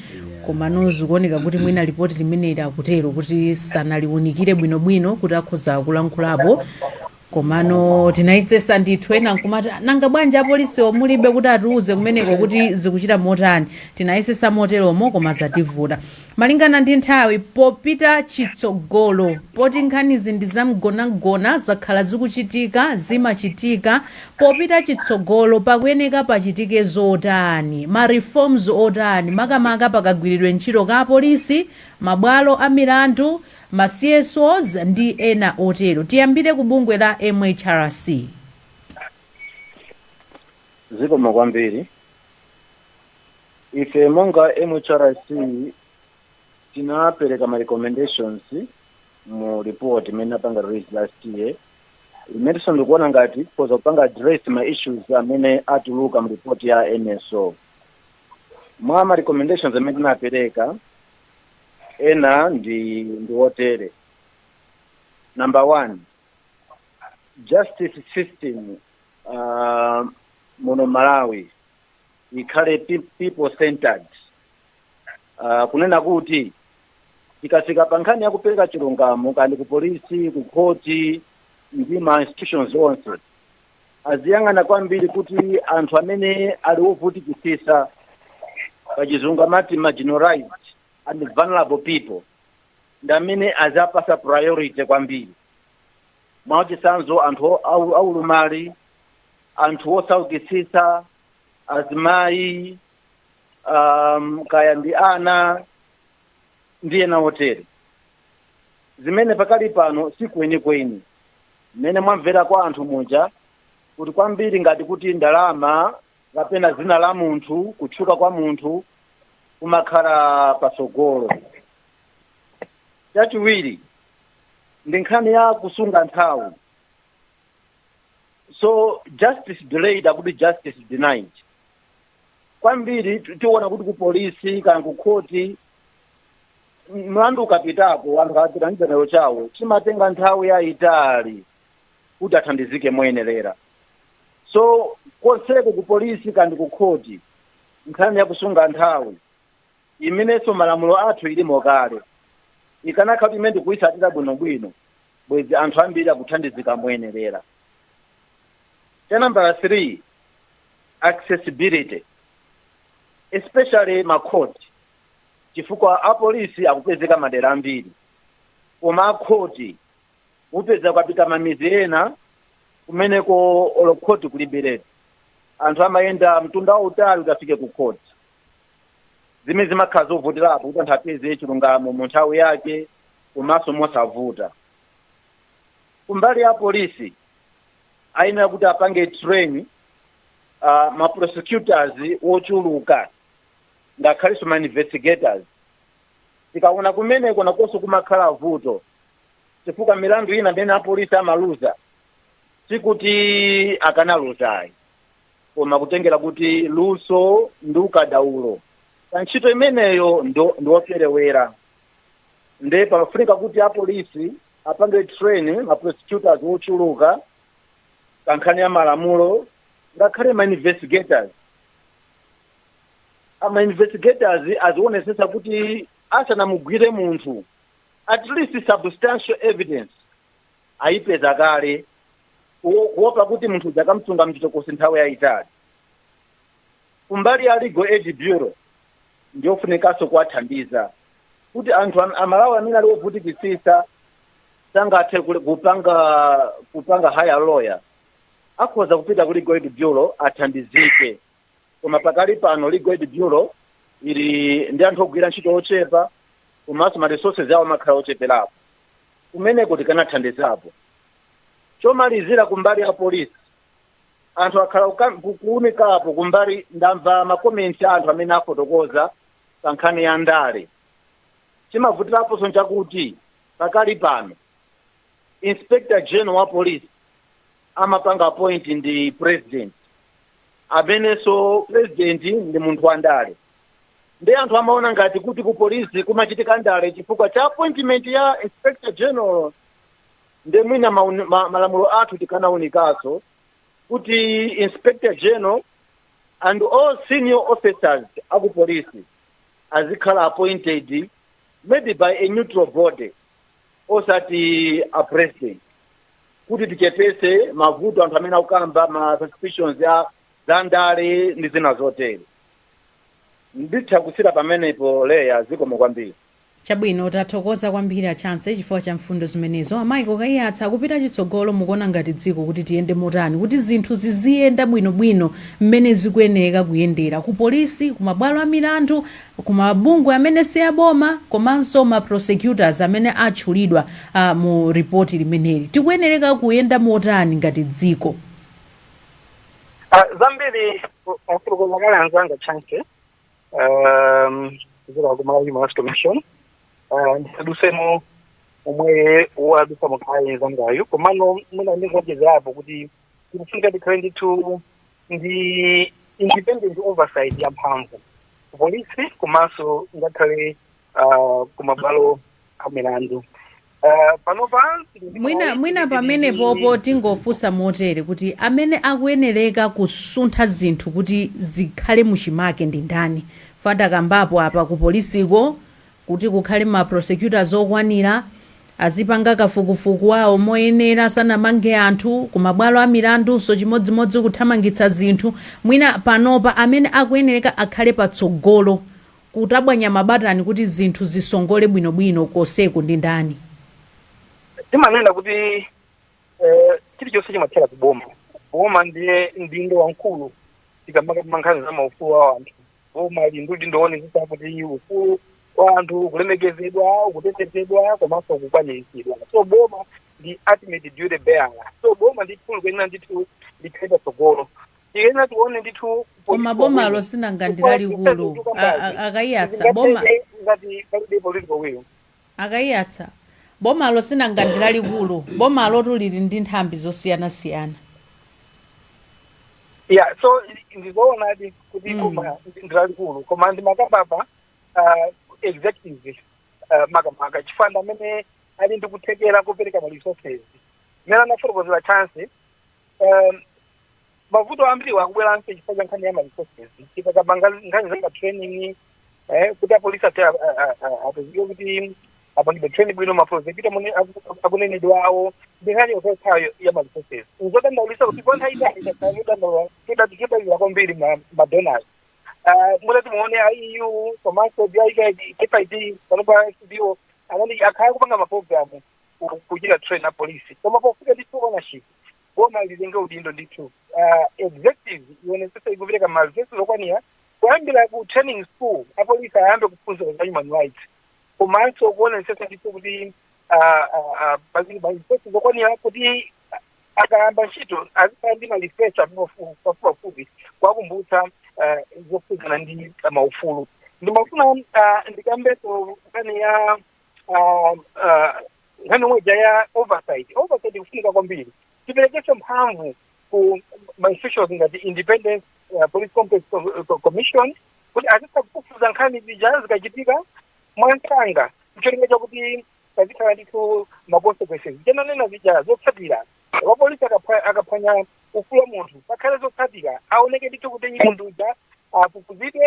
komano zikuoneka kuti mwina ripoti limeneli akutero kuti sanaliunikire bwinobwino kuti akhoza kulankhulapo komano tinayesesa ndithu ena nkumati nanga bwanji apolisiwo mulibe kuti atiuze kumeneko kuti zikuchita motani. Tinayesesa moteromo koma zativuta malingana ndi nthawi popita chitsogolo poti nkhanizi ndi zamgonagona zakhala zikuchitika zimachitika. Popita chitsogolo pakuyeneka pachitike zotani, ma reforms otani makamaka pakagwiridwe ntchito ka apolisi, mabwalo a milandu, ma CSOs ndi ena otero. Tiyambire ku bungwe la MHRC. Zikomo kwambiri. Ife monga MHRC tinapereka ma recommendations mu report imene apanga release last year. Imene ndikuona ngati kuza kupanga address ma issues amene atuluka mu report ya NSO. Mwa ma recommendations amene tinapereka ena ndi otere. Number 1, justice system muno Malawi ikhale people centered. Kunena kuti ikafika pankhani ya kupereka chilungamo kandi ku polisi, ku koti ndi ma institutions onse aziyang'ana kwambiri kuti anthu amene ali ovutikisisa pachizungu amati marginalized and vulnerable people ndi amene azapasa priority kwambiri. Mwachisanzo anthu aulumali, anthu osaukitsitsa, azimayi, kaya ndi ana ndi ena otere. Zimene pakali pano si kwenikweni mmene mwamvera kwa anthu muja kuti kwambiri ngati kuti ndalama kapena zina la munthu, kutchuka kwa munthu kumakhala pasogolo. Chachiwiri ndi nkhani ya kusunga nthawi. So justice delayed akuti justice denied. Kwambiri tiona kuti ku polisi kana ku koti mlandu ukapitapo anthu akapita ndi chiwerengero chawo chimatenga nthawi yayitali kuti athandizike moyenerera. So konseko ku polisi kandi ku koti nkhani ya kusunga nthawi imenenso malamulo athu ilimo kale. Ikanakhala imene ndikuyitsatira bwinobwino bwezi anthu ambiri akuthandizika moyenerera. Number 3, accessibility, especially ma court. Chifukwa apolisi akupezeka madera ambiri koma akhoti upeza kapita mamizi ena kumeneko olokhoti kulibereka anthu amayenda mtunda wautali utafike ku court. Zimene zimakhala zovutirapo kuti anthu apeze chilungamo mu nthawi yake komanso mosavuta. Kumbali ya polisi ayenera kuti apange train ma prosecutors wochuluka ngakhalinso ma investigators. Tikaona kumeneko nakonso kumakhala vuto chifukwa milandu ina imene apolisi amaluza sikuti akanaluzayi koma kutengera kuti luso ndi ukadaulo. Ntchito imeneyo ndioperewera nde pafunika kuti apolisi apange train ma prosecutors wochuluka kankhani ya malamulo ngakhale ma investigators. Ama investigators azionesesa kuti asanamugwire munthu at least substantial evidence ayipeza kale kuopa kuti munthu zakamsunga mchitokosi nthawi yayitali. Kumbali ya legal aid bureau ndiofunikanso kuwathandiza kuti anthu amalawi amene ali ovutikisisa sangathe kupanga hire lawyer akhoza kupita ku legal aid bureau athandizike. Koma pakali pano legal aid bureau ili ndi anthu ogwira ntchito ochepa komanso ma resources yawo makhala ocheperapo kumeneko tikanathandizapo. Chomalizira kumbali ya polisi anthu akhala kuwunikapo kumbali ndamva makomenti anthu amene afotokoza kankhani ya ndale. Chimavutiraponso nchakuti pakali pano Inspector General wa police amapanga appoint ndi president amenenso president ndi munthu wa ndale. Ndi anthu amaona ngati kuti ku polisi kumachitika ndale chifukwa cha appointment ya Inspector General. Ndi mwina malamulo athu tikanawunikaso kuti Inspector General and all senior officers aku polisi azikhala appointed maybe by a neutral body osati a president. kuti tichepese mavuto anthu amene akukamba ma suspicions za ndale ndi zina zotere. Nditha kusira pamenepo Leya zikomo kwambiri. Chabwino tathokoza kwambiri achanse chifukwa cha mfundo zimenezo. Amaiko Kaiyatsa akupita chitsogolo mukuona ngati dziko kuti tiyende motani kuti zinthu ziziyenda bwinobwino mmene zikuyenera kuyendera ku polisi, ku mabwalo a milandu, ku mabungwe amene si aboma komanso ma prosecutors amene atchulidwa mu report limeneli. Tikuyenereka kuyenda motani ngati dziko. Zambiri afuruko zakale anzanga chanke zira ku Malawi Human Rights Commission ndisadusemo omwe wadusa mukhayi zangayo komano mwina ndingojezerapo kuti tikufunika tikhale ndithu ndi independent oversight ya mphamvu polisi komanso ngakhale ku mabwalo a milandu. Panopa mwina pamene popo tingofunsa motere kuti amene akuyenereka kusuntha zinthu kuti zikhale muchimake ndi ndani. Fada kambapo apa ku polisiko kuti kukhale ma prosecutors okwanira azipanga kafukufuku wawo moyenera sanamange anthu ku mabwalo a milandu so chimodzimodzi kuthamangitsa zinthu. Mwina panopa amene akuyenereka akhale patsogolo kutabwanya mabatani kuti zinthu zisongole bwinobwino koseko ndi ndani. Timanena kuti chilichonse chimathera kuboma. Boma ndiye ndindo wankulu tikamaka mankhani za maufulu wa anthu. Boma lindoonetsa kuti ufulu wa anthu kulemekezedwa, kutetezedwa komanso kukwaniritsidwa. So boma ndi ultimate duty bearer. So boma ndi fulu kwenena ndithu likhale patsogolo. Tiyenera tione ndithu koma boma lo sinangandira likulu Akaiyatsa boma ngati palibe political will. Akaiyatsa boma lo sinangandira likulu boma lo tulili ndi nthambi zosiyana-siyana. Yeah, so ndizoona kuti boma ndira likulu koma ndi makababa executive makamaka chifanda amene ali ndi kuthekera kupereka ma resources. Mena nafotokozera chance mavuto ambiri akubwera nse chifukwa cha nkhani ya ma resources. Tikakabanga nkhani za training kuti apolisi apeziwe kuti apangibe training bwino ma prosecutor mune akunenedwa awo ndi nkhani yokhayo ya ma resources. Nzodandaulisa kuti kwa nthawi itali kwambiri ma donors. Muna timuone IU komanso KFID panopa SBO anani akhaya kupanga maprogramu kuchita train na polisi. Koma pofika ndithu ownership boma lilinga udindo ndithu executive ionetsesa ikupereka ma resources okwanira kuyambira ku training school apolisi ayambe kuphunzira za human rights komanso kuonetsesa ndithu kuti pazili ma resources okwanira kuti akayamba ntchito azikhala ndi ma research pafupi kwakumbutsa zofukana ndi maufulu. Ndimafuna ndikambeso nkhani ya nkhani moja ya oversight. Oversight ikufunika kwambiri. Tiperekese mphamvu ku ma-institutions ngati Independent Police Complex Commission kuti azisa kufufuza nkhani zija zikachitika mwansanga mcholinga chakuti pazikhala ndithu ma consequences. Jananena zija zotsatira apolisi akaphwanya ufulu wa munthu pakhale zotsatira aoneke ndithu kuti munthu uja afufuzidwe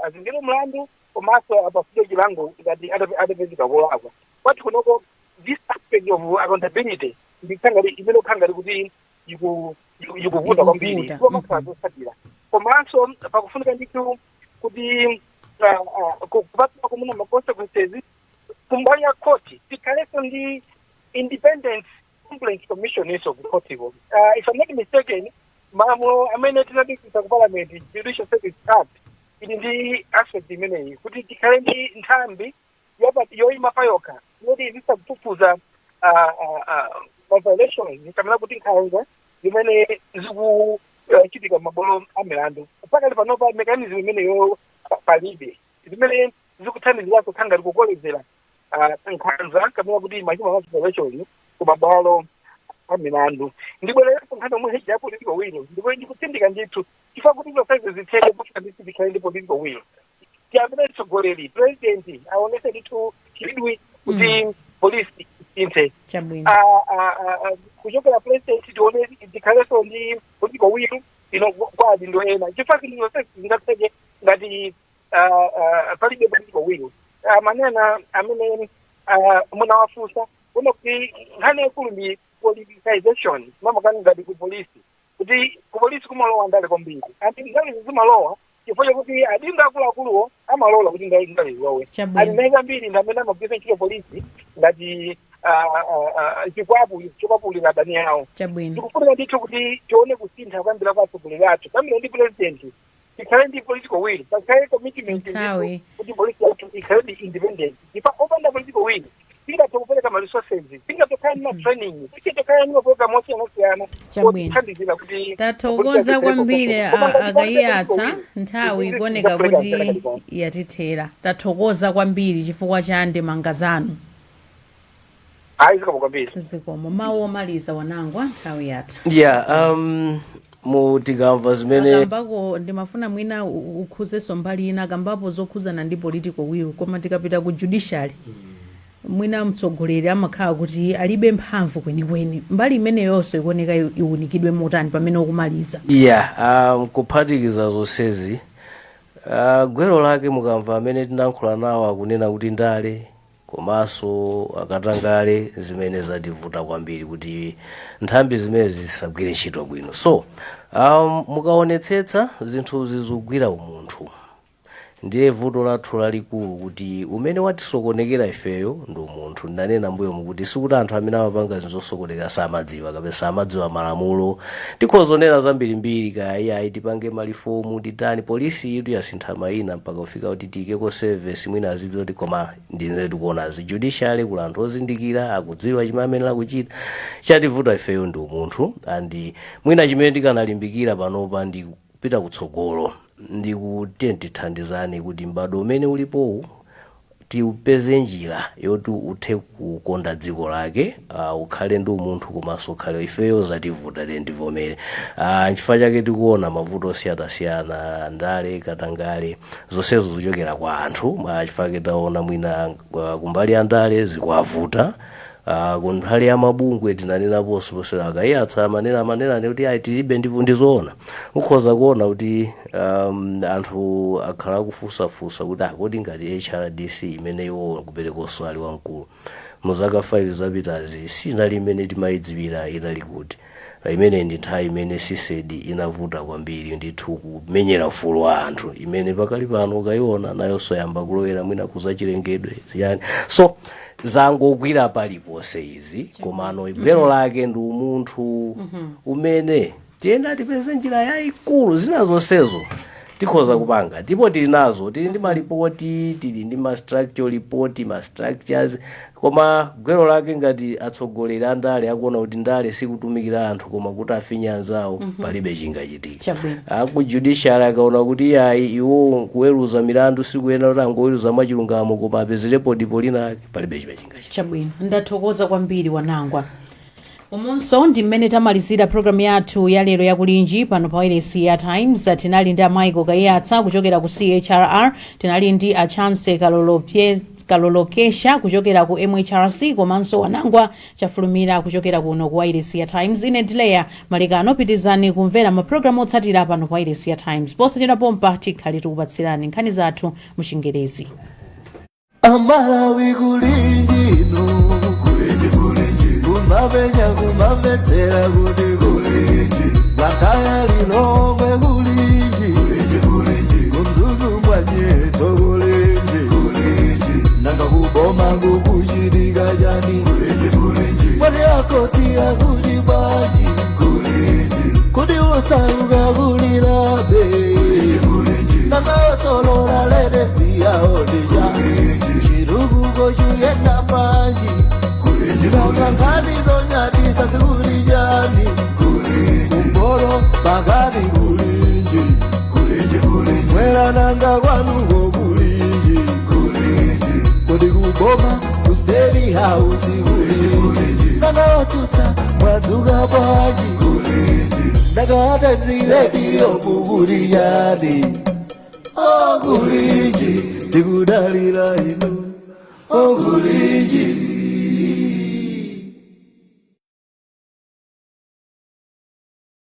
azingire mlandu komanso apasule chilango ngati atapezeka kolakwa. Kwati kunoko this aspect of accountability imene ukhangati kuti ikuvuta kwambiri kumakhala zotsatira komanso pakufunika ndithu kuti kupatula kumuna ma consequences kumbali ya koti tikhalenso ndi independent complaint commission iso kukotiko. If I'm not mistaken malamulo amene tinadikisa ku parliament Judicial Service Act ili ndi aspect imeneyi kuti tikhale ndi nthambi yoyima payokha yoti izisa kufufuza ma violations zikamena kuti nkhanza zimene zikuchitika mabwalo a milandu. Pakali panopa mechanism imeneyo palibe zimene zikuthandiziraso khangati kukolezera nkhanza kamena kuti ma human rights violations ku mabwalo a milandu. Ndibwererepo nkhani omwe heji ya political will ndipo ndikutsindika ndithu chifukwa kuti zonsezi zitheke kuti ndithu zikhale ndi political will. Tiyambire tsogoleri president aonese ndithu chidwi kuti polisi isinthe. Kuchokera president tione tikhalenso ndi political will ino kwa adindo ena chifukwa kuti zonsezi zingatheke ngati palibe political will. Manena amene munawafunsa kuti nkhani yakulu ndi politicization mamakani ngati ku polisi kuti ku polisi kumalowa ndale kwambiri ati ndale zimalowa chifukwa chakuti adinda akuluakuluwo amalola kuti ndale zilowe ali mbiri ndamene amagwisa ntchito polisi ngati chikwapulira adani yawo tikufunira ndithu kuti tione kusintha kwambira kwa atsogoleri athu kwambira ndi president tikhale ndi political will pakhale commitment kuti polisi yathu ikhale independent ifa opanda political will tingathe kupereka ma-resources tingatokhala ndi ma-training tingatokhala ndi ma-program osiyana-siyana kuthandizira kuti tathokoza kwambiri akayiyatsa nthawi ikuoneka kuti yatithera tathokoza kwambiri chifukwa cha ndemanga zanu zikomo kwambiri zikomo mawu omaliza wanangwa nthawi yatha tikamva zimene akambako ndimafuna mwina ukhuzenso mbali ina akambapo zokhuzana ndi political will koma tikapita ku judiciary mwina mtsogoleri amakhala kuti alibe mphamvu kwenikweni mbali imeneyonso ikuoneka iwunikidwe motani pamene ukumaliza kuphatikiza zonsezi gwero lake mukamva amene tinayankhula nawo akunena kuti ndale komanso akatangale zimene zativuta kwambiri kuti nthambi zimene zisagwire ntchito bwino so mukaonetsetsa zinthu zizigwira umunthu ndiye vuto lathu lalikulu kuti umene watisokonekera ifeyo ndi umunthu ndanena mbuyo mukuti sikuti anthu amene amapanga zosokonekera samadziwa kapena samadziwa malamulo tikhozonera zambirimbiri kaya tipange malifomu titani polisi yitu yasintha mayina mpaka kufika kuti tiyikeko service mwina azidziwa kuti koma ndine tikuona judiciary kula anthu ozindikira akudziwa chimene amenera kuchita chativuta ifeyo ndi umunthu andi mwina chimene tikanalimbikira panopa ndi kupita kutsogolo ndikuti tithandizane kuti m'bado umene ulipowu tiupeze njira yoti uthe kukonda dziko lake ukhale ndi umunthu komanso ukhale ifeyo zativuta ndivomere nchifukwa chake tikuona mavuto osiyana-siyana ndale katangale zonsezo zichokera kwa anthu chifukwa chake taona mwina kumbali ya ndale zikuwavuta kunthali ya mabungwe tinanena posera akayiyatsa manena kuti tilibe ndizoona ukhoza kuona kuti anthu akhala akufusafusa kuti kodi ngati HRDC imene iwo kuperekonso ali wamkulu muzaka 5 zapitazi sinali imene timayidziwira inali kuti imene ndi nthawi imene sisedi inavuta kwambiri ndithu kumenyera ufulu wa anthu imene pakali pano ukayiona nayonso yamba kulowera mwina kuzachilengedwe ziyani so zangogwira paliponse izi komano igwero lake ndi umunthu umene tiyenda tipeze njira yayikulu zina zonsezo tikhoza kupanga ndipo tili nazo tili ndi malipoti tili ndi ma structure report ma structures koma gwero lake ngati atsogoleri andale akuona kuti ndale sikutumikira anthu koma kuti afinye anzawo palibe chingachitika aku judiciary akaona kuti iwo kuweruza milandu sikuyena kuti angoweruza mwachilungamo koma apezerepo dipo lina palibe chingachitika chabwino ndathokoza kwambiri wanangwa umunso ndi mmene tamalizira programu yathu ya lero yakulinji pano pa wailesi ya Times tinali ndi Michael Kayiyatsa kuchokera ku CHRR tinali ndi a Chance Kalolokesha kuchokera ku MHRC komanso wanangwa chafulumira kuchokera kuno ku wailesi ya Times ine Dileya Malekano pitizani kumvera maprogramu otsatira pano pa wailesi ya Times posachedwa pompa tikhale tikupatsirani nkhani zathu mu Chingerezi Amalawi kulinji no kumabetsera kuti kulinji vakaya lilongwe kulinji kumzuzu mbwanyeto kulinji nanga kuboma kukuchitika chani mwani akotia kuti baji kuti usauka kulilabe nanga osolora ledesi yaodija chirukuko chuyenda panji Ngangani zonyati sasikulijani Kumboro bagani kulinji Mwela nanga kwanugo kulinji Kodi kuboma kusteri hausi kulinji Nanga otuta mwazuga baji Nanga hata nzile diyo kukulijani Oh kulinji Tikudalila inu Oh kulinji